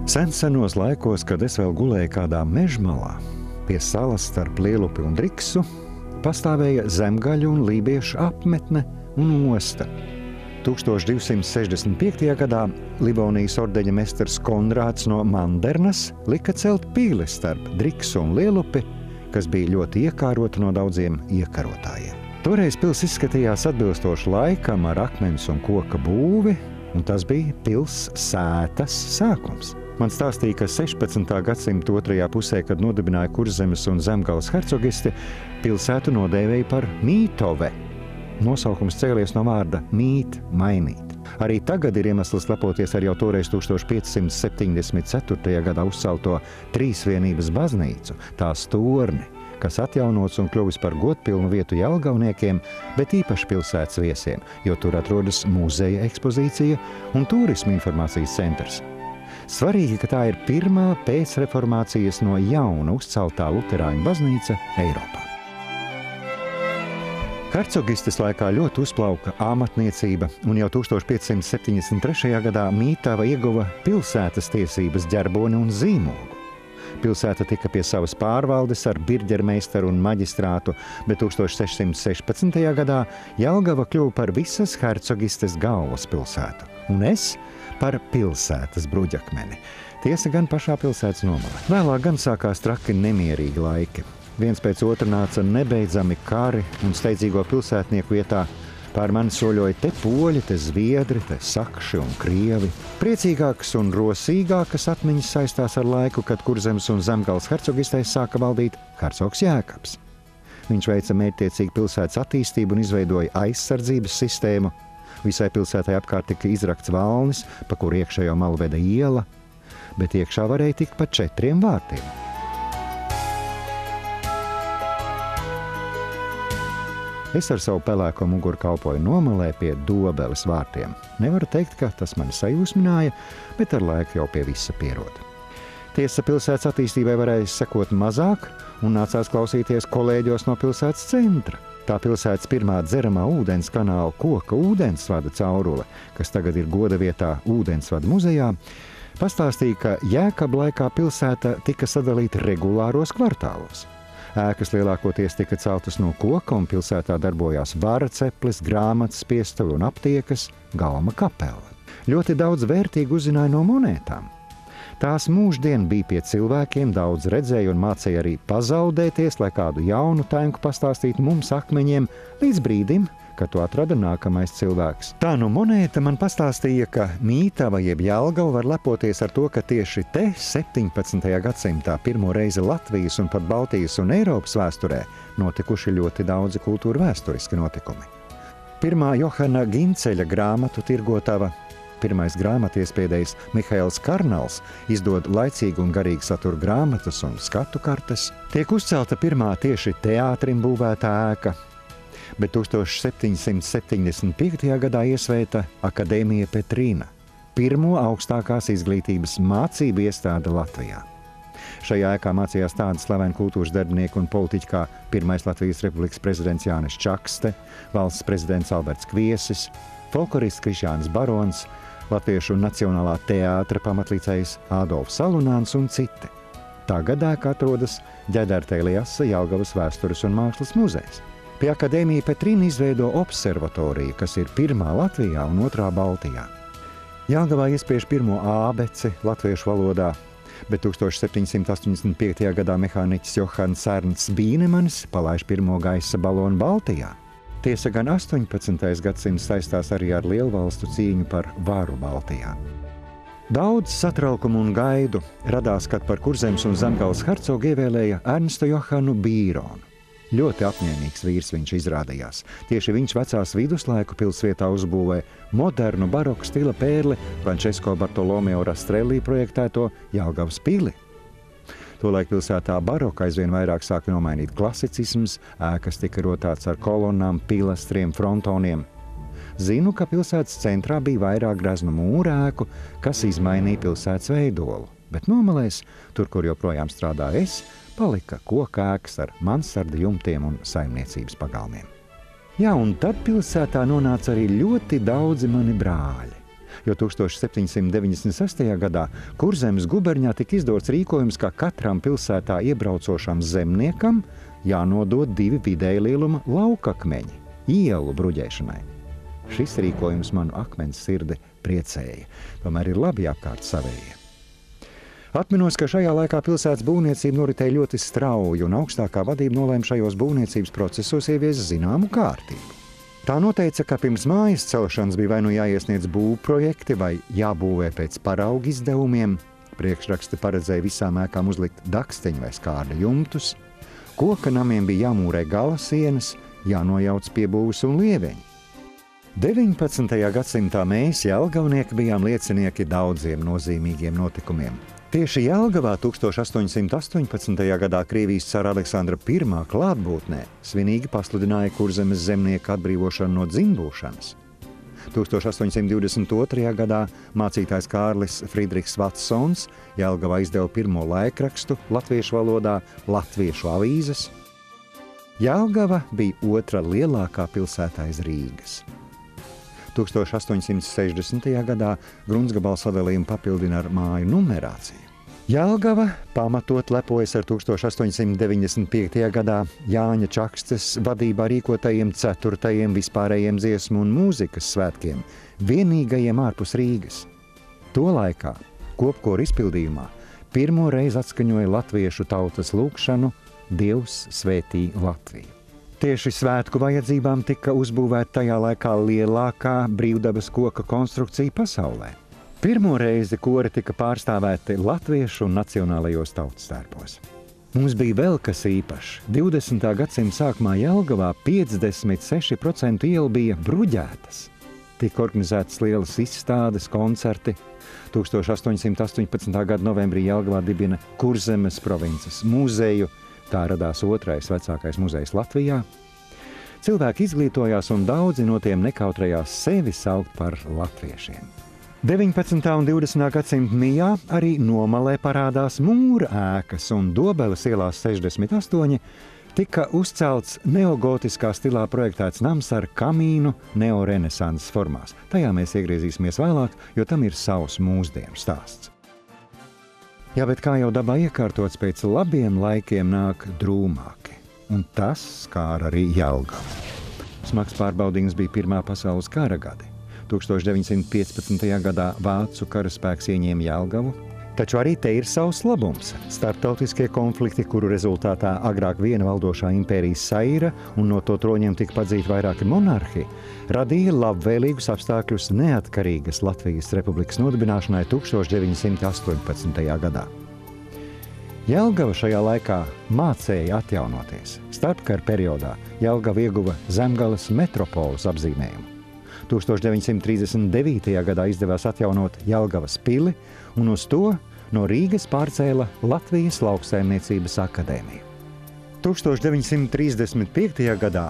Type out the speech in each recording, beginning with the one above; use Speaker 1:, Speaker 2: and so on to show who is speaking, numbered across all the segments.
Speaker 1: Senos laikos, kad es vēl gulēju kādā mežmalā, pie salas starp Lielupi un Driksu, pastāvēja zemgaļu un lībiešu apmetne un osta. 1265. gadā Livonijas ordeņa mestars Konrāds no Mandernas lika celt pīli starp Driksu un Lielupi, kas bija ļoti iekārota no daudziem iekarotājiem. Toreiz pils izskatījās atbilstoši laikam ar akmens un koka būvi, un tas bija pils sētas sākums. Man stāstīja, ka 16. gadsimta otrajā pusē, kad nodibināja Kurzemes un Zemgales hercogisti, pilsētu nodēvēja par Mītove. Nosaukums cēlies no vārda mīt, mainīt. Arī tagad ir iemesls lepoties ar jau toreiz 1574. gadā uzcelto Trīsvienības baznīcu, tās torni, kas atjaunots un kļuvis par godpilnu vietu jelgavniekiem, bet īpaši pilsētas viesiem, jo tur atrodas muzeja ekspozīcija un turisma informācijas centrs. Svarīgi, ka tā ir pirmā pēcreformācijas no jauna uzceltā luterāņu baznīca Eiropā. Hercogistes laikā ļoti uzplauka amatniecība, un jau 1573. gadā Mītava ieguva pilsētas tiesības ģerboni un zīmogu. Pilsēta tika pie savas pārvaldes ar birģermeistaru un maģistrātu, bet 1616. gadā Jelgava kļuva par visas hercogistes galvaspilsētu, un es par pilsētas bruģakmeni. Tiesa gan pašā pilsētas nomalē. Vēlāk gan sākās traki nemierīgi laiki. Viens pēc otra nāca nebeidzami kari, un steidzīgo pilsētnieku vietā pār mani soļoja te poļi, te zviedri, te sakši un krievi. Priecīgākas un rosīgākas atmiņas saistās ar laiku, kad Kurzemes un Zemgales hercogistēs sāka valdīt hercogs Jēkabs. Viņš veica mērķtiecīgu pilsētas attīstību un izveidoja aizsardzības sistēmu. Visai pilsētai apkārt tika izrakts valnis, pa kuru iekšējo malu veda iela, bet iekšā varēja tikt pa 4 vārtiem. Es ar savu pelēko muguru kalpoju nomalē pie Dobeles vārtiem. Nevaru teikt, ka tas mani sajūsmināja, bet ar laiku jau pie visa pieroda. Tiesa, pilsētas attīstībai varēja sekot mazāk un nācās klausīties kolēģos no pilsētas centra. Tā pilsētas pirmā dzeramā ūdens kanāla koka ūdensvada caurule, kas tagad ir goda vietā ūdensvada muzejā, pastāstīja, ka Jēkaba laikā pilsēta tika sadalīta regulāros kvartālos. Ēkas lielākoties tika celtas no koka, un pilsētā darbojās vara ceplis, grāmatas spiestuve un aptiekas, galma kapela. Ļoti daudz vērtīgu uzzināja no monētām. Tās mūždien bija pie cilvēkiem, daudz redzēja un mācīja arī pazaudēties, lai kādu jaunu tainku pastāstītu mums akmeņiem, līdz brīdim, kad to atrada nākamais cilvēks. Tā nu monēta man pastāstīja, ka Mītava jeb Jelgava var lepoties ar to, ka tieši te 17. gadsimtā pirmo reizi Latvijas un pat Baltijas un Eiropas vēsturē notikuši ļoti daudzi kultūra vēsturiski notikumi. Pirmā Johana Ginceļa grāmatu tirgotava, pirmais grāmatiespēdējs Mihails Karnals izdod laicīgu un garīgu satura grāmatas un skatu kartes. Tiek uzcelta pirmā tieši teātrim būvētā ēka, bet 1775. gadā iesvēta Akadēmija Petrīna, pirmo augstākās izglītības mācību iestāde Latvijā. Šajā ēkā mācījās tādi slaveni kultūras darbinieki un politiķi kā pirmais Latvijas Republikas prezidents Jānis Čakste, valsts prezidents Alberts Kviesis, folklorists Krišjānis Barons, Latviešu Nacionālā teātra pamatlīdzējs Ādolfs Salunāns un citi. Tagad ēkā atrodas Ģedarta Eliasa Jelgavas vēstures un mākslas muzejs. Pie Akadēmija Petrīna izveido observatoriju, kas ir pirmā Latvijā un otrā Baltijā. Jelgavā iespiež pirmo ābeci latviešu valodā, bet 1785. gadā mehāniķis Johans Ernsts Bīnemanis palaiž pirmo gaisa balonu Baltijā. Tiesa gan 18. gadsimts saistās arī ar lielvalstu cīņu par varu Baltijā. Daudz satraukumu un gaidu radās, kad par Kurzemes un Zemgales hercogu ievēlēja Ernstu Johanu Bīronu. Ļoti apņēmīgs vīrs viņš izrādījās. Tieši viņš vecās viduslaiku pilsvietā uzbūvēja modernu baroku stila pērli Francesco Bartolomeo Rastrelli projektēto Jelgavas pili. Tolaik pilsētā baroka aizvien vairāk sāka nomainīt klasicisms, ēkas tika rotāts ar kolonnām, pilastriem, frontoniem. Zinu, ka pilsētas centrā bija vairāk greznu mūru ēku, kas izmainīja pilsētas veidolu, bet nomalēs, tur, kur joprojām strādā es, palika koka ēkas ar mansardu jumtiem un saimniecības pagalmiem. Jā, un tad pilsētā nonāca arī ļoti daudzi mani brāļi. jo 1796. gadā Kurzemes guberņā tika izdots rīkojums, ka katram pilsētā iebraucošam zemniekam jānodod 2 vidēja lieluma laukakmeņi ielu bruģēšanai. Šis rīkojums manu akmens sirdi priecēja, tomēr ir labi apkārt savējie. Atminos, ka šajā laikā pilsētas būvniecība noritēja ļoti strauji, un augstākā vadība nolēma šajos būvniecības procesos ieviest zināmu kārtību. Tā noteica, ka pirms mājas celšanas bija vai nu jāiesniedz būvprojekti vai jābūvē pēc paraugu izdevumiem. Priekšraksti paredzēja visām ēkām uzlikt daksteņu vai skārda jumtus. Koka namiem bija jāmūrē gala sienas, jānojauc piebūves un lieveņi. 19. gadsimtā mēs, jelgavnieki, bijām liecinieki daudziem nozīmīgiem notikumiem. Tieši Jelgavā 1818. gadā Krievijas cara Aleksandra I klātbūtnē svinīgi pasludināja Kurzemes zemnieku atbrīvošanu no dzimbūšanas. 1822. gadā mācītājs Kārlis Friedrichs Vatsons Jelgavā izdeva pirmo laikrakstu latviešu valodā Latviešu avīzes. Jelgava bija otra lielākā pilsēta aiz Rīgas. 1860. gadā Gruntsgabala sadalījumu papildina ar māju numerāciju. Jelgava pamatot lepojas ar 1895. gadā Jāņa Čakstes vadībā rīkotajiem 4. vispārējiem dziesmu un mūzikas svētkiem, vienīgajiem ārpus Rīgas. To laikā kopkoru izpildījumā pirmo reizi atskaņoja latviešu tautas lūgšanu Dievs svētī Latviju. Tieši svētku vajadzībām tika uzbūvēta tajā laikā lielākā brīvdabas koka konstrukcija pasaulē. Pirmo reizi kori tika pārstāvēti latviešu un nacionālajos tautstērpos. Mums bija vēl kas īpašs. 20. gadsimta sākumā Jelgavā 56% ielu bija bruģētas. Tika organizētas lielas izstādes, koncerti. 1818. gada novembrī Jelgavā dibina Kurzemes provinces muzeju. Tā radās 2. vecākais muzejs Latvijā. Cilvēki izglītojās un daudzi no tiem nekautrējās sevi saukt par latviešiem. 19. un 20. gadsimta mijā arī Nomalē parādās mūra ēkas un Dobeles ielās 68 tika uzcelts neogotiskā stilā projektēts nams ar kamīnu neorenesanses formās. Tajā mēs iegriezīsimies vēlāk, jo tam ir savs mūsdienu stāsts. Jā, bet kā jau dabā iekārtots, pēc labiem laikiem nāk drūmāki. Un tas skāra arī Jelgavu. Smags pārbaudījums bija Pirmā pasaules kara gadi. 1915. gadā vācu karaspēks ieņēma Jelgavu, taču arī te ir savs labums. Starptautiskie konflikti, kuru rezultātā agrāk viena valdošā impērija saira un no to troņiem tika padzīti vairāki monarhi, radīja labvēlīgus apstākļus neatkarīgas Latvijas republikas nodibināšanai 1918. gadā. Jelgava šajā laikā mācēja atjaunoties. Starpkara periodā Jelgava ieguva Zemgales metropoles apzīmējumu. 1939. gadā izdevās atjaunot Jelgavas pili, un uz to no Rīgas pārcēla Latvijas lauksaimniecības akadēmiju. 1935. gadā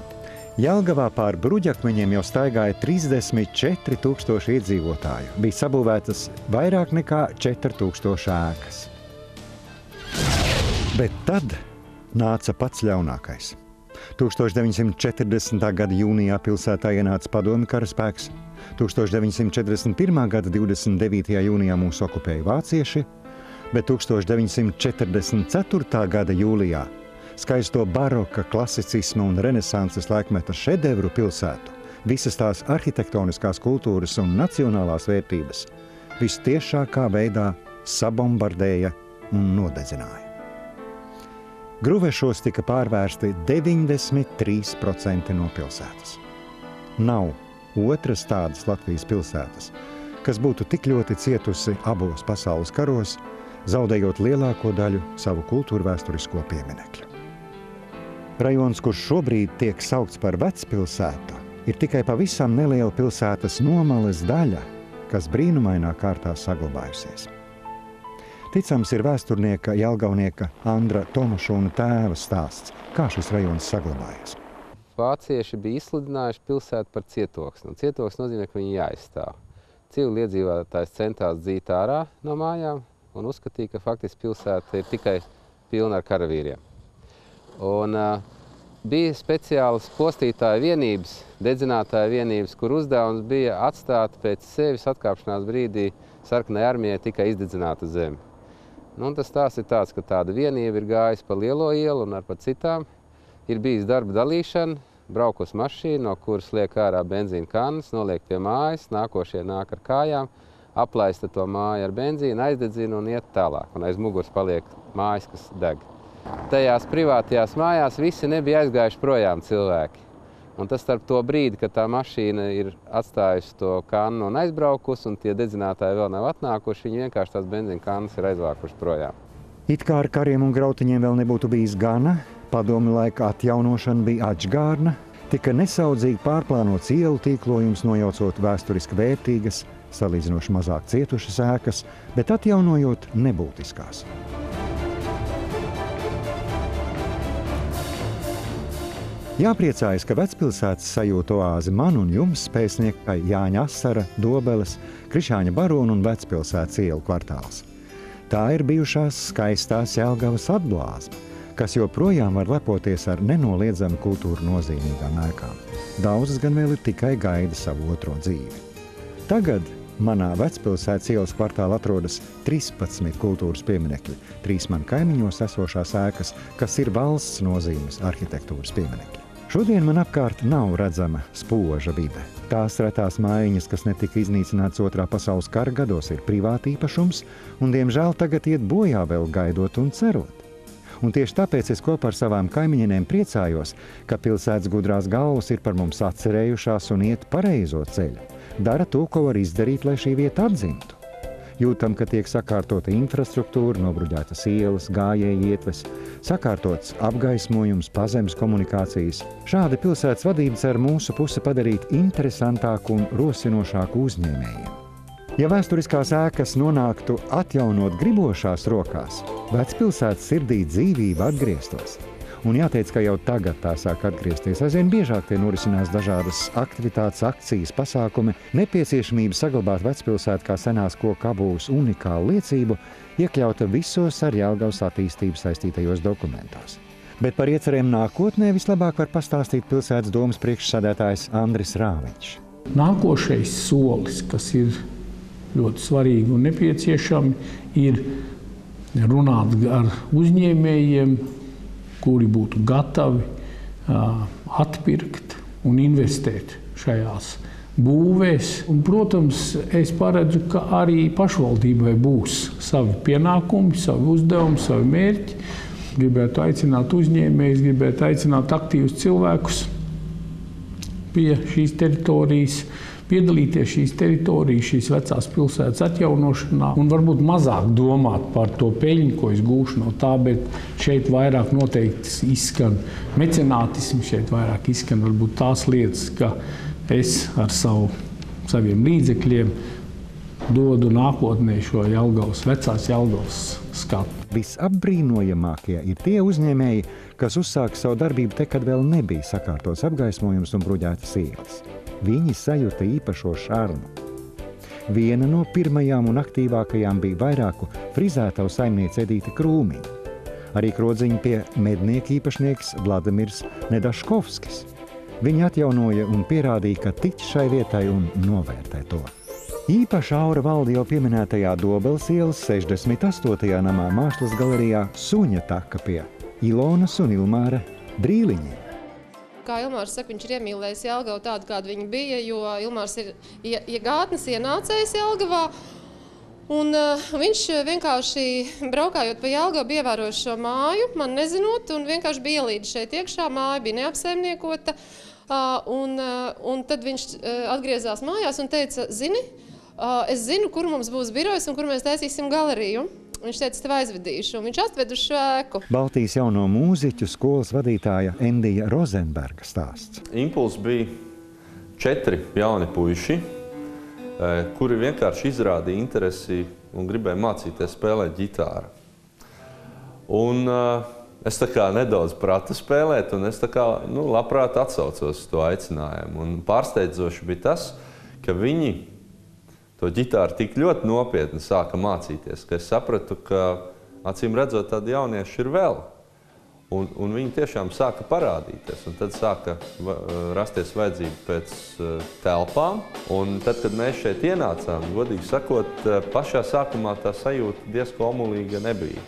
Speaker 1: Jelgavā pār bruģakmeņiem jau staigāja 34,000 iedzīvotāju. Bija sabūvētas vairāk nekā 4,000 ēkas. Bet tad nāca pats ļaunākais. 1940. gada jūnijā pilsētā ienāca padomju karaspēks. 1941. gada 29. jūnijā mūs okupēja vācieši, bet 1944. gada jūlijā skaisto baroka, klasicisma un renesanses laikmeta šedevru pilsētu, visas tās arhitektoniskās kultūras un nacionālās vērtības vistiešākā veidā sabombardēja un nodedzināja. Gruvešos tika pārvērsti 93% no pilsētas. Nav otras tādas Latvijas pilsētas, kas būtu tik ļoti cietusi abos pasaules karos, zaudējot lielāko daļu savu kultūrvēsturisko pieminekļu. Rajons, kurš šobrīd tiek saukts par vecpilsētu, ir tikai pavisam neliela pilsētas Nomales daļa, kas brīnumainā kārtā saglabājusies. Ticams ir vēsturnieka Jelgavnieka Andra Tomašūna tēva stāsts, kā šis rajons saglabājies.
Speaker 2: Vācieši bija izsludinājuši pilsētu par cietoksni. Cietoksni nozīmē, ka viņi jāizstāv. Civiliedzīvotājs centās dzīt ārā no mājām un uzskatīja, ka faktiski pilsēta ir tikai pilna ar karavīriem. Un Bija speciālas postītāja vienības, dedzinātāja vienības, kur uzdevums bija atstāt pēc sevis atkāpšanās brīdī sarkanajai armijai tikai izdedzinātu zemi. Nu, tas tās ir tāds, ka tāda vienība ir gājusi pa Lielo ielu un ar pa citām. Ir bijis darba dalīšana, braukus mašīna, no kuras liek ārā benzīna kannas, noliek pie mājas, nākošie nāk ar kājām, aplaista to māju ar benzīnu, aizdedzina un iet tālāk. Un aiz muguras paliek mājas, kas deg. Tajās privātajās mājās visi nebija aizgājuši projām cilvēki. Un tas starp to brīdi, kad tā mašīna ir atstājusi to kannu un aizbraukusi, un tie dedzinātāji vēl nav atnākuši, viņi vienkārši tās benzīna kannas ir aizvākuši projām.
Speaker 1: It kā ar kariem un grautiņiem vēl nebūtu bijis gana, padomju laika atjaunošana bija atžgārna, tika nesaudzīgi pārplānots ielu tīklojums, nojaucot vēsturiski vērtīgas, salīdzinoši mazāk cietušas ēkas, bet atjaunojot nebūtiskās. Jāpriecājas, ka vecpilsētas sajūta oāzi man un jums, pēcniekai Jāņa Asara, Dobeles, Krišāņa Barona un Vecpilsētas ielu kvartāls. Tā ir bijušās skaistās Jelgavas atblāzma, kas joprojām var lepoties ar nenoliedzami kultūru nozīmīgām ēkām. Daudzas gan vēl ir tikai gaida savu otro dzīvi. Tagad manā Vecpilsētas ielas kvartālā atrodas 13 kultūras pieminekļi, 3 man kaimiņos esošās ēkas, kas ir valsts nozīmes arhitektūras pieminekļi. Šodien man apkārt nav redzama spoža vide. Tās retās mājiņas, kas netika iznīcināts Otrā pasaules kara gados, ir privāti īpašums un, diemžēl, tagad iet bojā vēl gaidot un cerot. Un tieši tāpēc es kopā ar savām kaimiņinēm priecājos, ka pilsētas gudrās galvas ir par mums atcerējušās un iet pareizo ceļu. Dara to, ko var izdarīt, lai šī vieta atzimtu. Jūtam, ka tiek sakārtota infrastruktūra, nobruģētas ielas, gājēji ietves, sakārtots apgaismojums, pazemes komunikācijas. Šādi pilsētas vadība cer mūsu pusi padarīt interesantāku un rosinošāku uzņēmējiem. Ja vēsturiskās ēkas nonāktu atjaunot gribošās rokās, vecpilsētas sirdī dzīvība atgrieztos. Un jāteic, ka jau tagad tā sāk atgriezties. Aizvien biežāk tie norisinās dažādas aktivitātes, akcijas, pasākumi. Nepieciešamība saglabāt vecpilsētu kā senās koku abūves unikālu liecību iekļauta visos ar Jelgavas attīstību saistītajos dokumentos. Bet par iecerēm nākotnē vislabāk var pastāstīt pilsētas domas priekšsēdētājs Andris Rāviņš.
Speaker 3: Nākošais solis, kas ir ļoti svarīgi un nepieciešami, ir runāt ar uzņēmējiem, kuri būtu gatavi atpirkt un investēt šajās būvēs. Un, protams, es paredzu, ka arī pašvaldībai būs savi pienākumi, savi uzdevumi, savi mērķi. Gribētu aicināt uzņēmējus, gribētu aicināt aktīvus cilvēkus pie šīs teritorijas, piedalīties šīs teritorijas, šīs vecās pilsētas atjaunošanā un varbūt mazāk domāt par to peļņu, ko es gūšu no tā, bet šeit vairāk noteikti izskan mecenātismu, šeit vairāk izskan varbūt tās lietas, ka es ar saviem līdzekļiem dodu nākotnē šo Jelgavas, vecās Jelgavas skatu.
Speaker 1: Visapbrīnojamākie ir tie uzņēmēji, kas uzsāka savu darbību te, kad vēl nebija sakārtots apgaismojums un bruģētas ielas. Viņi sajūta īpašo šarmu. Viena no pirmajām un aktīvākajām bija vairāku frizētavu saimniece Edīte Krūmiņa. Arī krodziņa pie mednieka īpašnieks Vladimirs Nedaškovskis. Viņi atjaunoja un pierādīja, ka tic šai vietai un novērtē to. Īpaša aura valda jau pieminētajā Dobeles ielas 68. namā Mākslas galerijā Suņa taka pie Ilonas un Ilmāra Brīliņiem.
Speaker 4: Kā Ilmārs saka, viņš ir iemīlējis Jelgavu tādu, kāda viņa bija, jo Ilmārs ir gātnes ienācējs Jelgavā. Un viņš vienkārši braukājot pa Jelgavu bija ievērojis šo māju, man nezinot, un vienkārši bija ielīdis šeit iekšā, māja bija neapsaimniekota. Un tad viņš atgriezās mājās un teica, zini, es zinu, kur mums būs birojs un kur mēs taisīsim galeriju. Viņš teica, tev aizvedīšu, un viņš atved uz šo ēku.
Speaker 1: Baltijas jauno mūziķu skolas vadītāja Endija Rozenberga stāsts.
Speaker 5: Impulss bija 4 jauni puiši, kuri vienkārši izrādīja interesi un gribēja mācīties spēlēt ģitāru. Un es tā kā nedaudz pratu spēlēt, un es tā kā labprāt atsaucos uz to aicinājumu. Un pārsteidzoši bija tas, ka viņi to ģitāru tik ļoti nopietni sāka mācīties, ka es sapratu, ka acīm redzot tādi jaunieši ir vēl. Un viņi tiešām sāka parādīties, un tad sāka rasties vajadzība pēc telpām. Un tad, kad mēs šeit ienācām, godīgi sakot, pašā sākumā tā sajūta diezko omulīga nebija.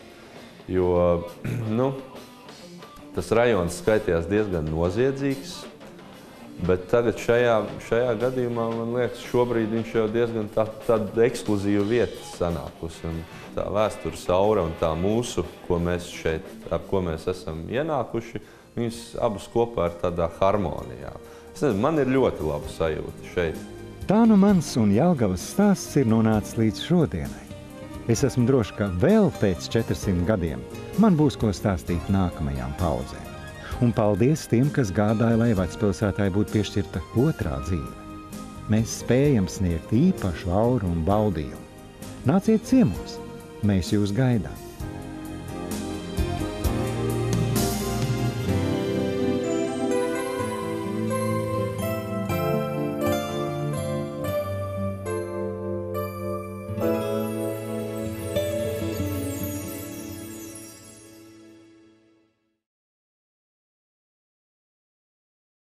Speaker 5: Jo tas rajons skaitījās diezgan noziedzīgs, bet tagad šajā gadījumā, man liekas, šobrīd viņš jau diezgan tāda ekskluzīva vieta sanākusi. Un tā vēstures aura un tā mūsu, ar ko mēs esam ienākuši, viņas abas kopā ir tādā harmonijā. Es nezinu, man ir ļoti laba sajūta šeit.
Speaker 1: Tā nu mans un Jelgavas stāsts ir nonācis līdz šodienai. Es esmu droši, ka vēl pēc 400 gadiem man būs ko stāstīt nākamajām paudzēm. Un paldies tiem, kas gādāja, lai vecpilsētai būtu piešķirta otrā dzīve. Mēs spējam sniegt īpašu auru un baudījumu. Nāciet ciemos! Mēs jūs gaidām!